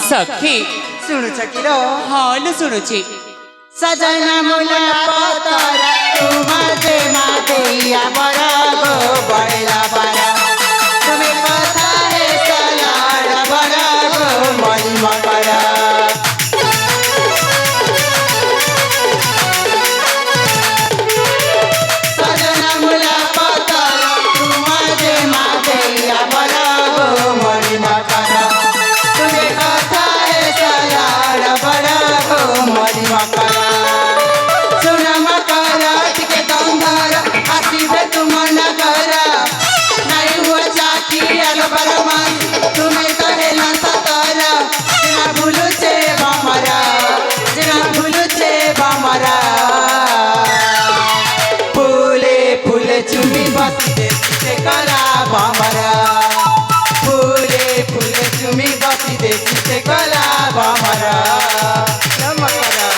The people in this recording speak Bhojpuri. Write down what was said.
सखी ଶୁଣୁଛ କିର हाँ लो सुनुची सजना मुला पतर तुम दे मादैया बड़ा गो बड़ला बड़ा तुम्हें पता है सलाड़ बड़ा गो मई मकरा सजना मुला पतर तुम दे मादैया बड़ा गो मई मकरा तुम्हें पता है सलाड़ बड़ा गो मई मकरा तुम्हें करेला सतारा जिना भूलू छे बामरा जिना भूलू छे बामरा फूले फूले चुमी बसी दे से कला बामरा फूले फूले चुमी बसी दे से कला बामरा नमकरा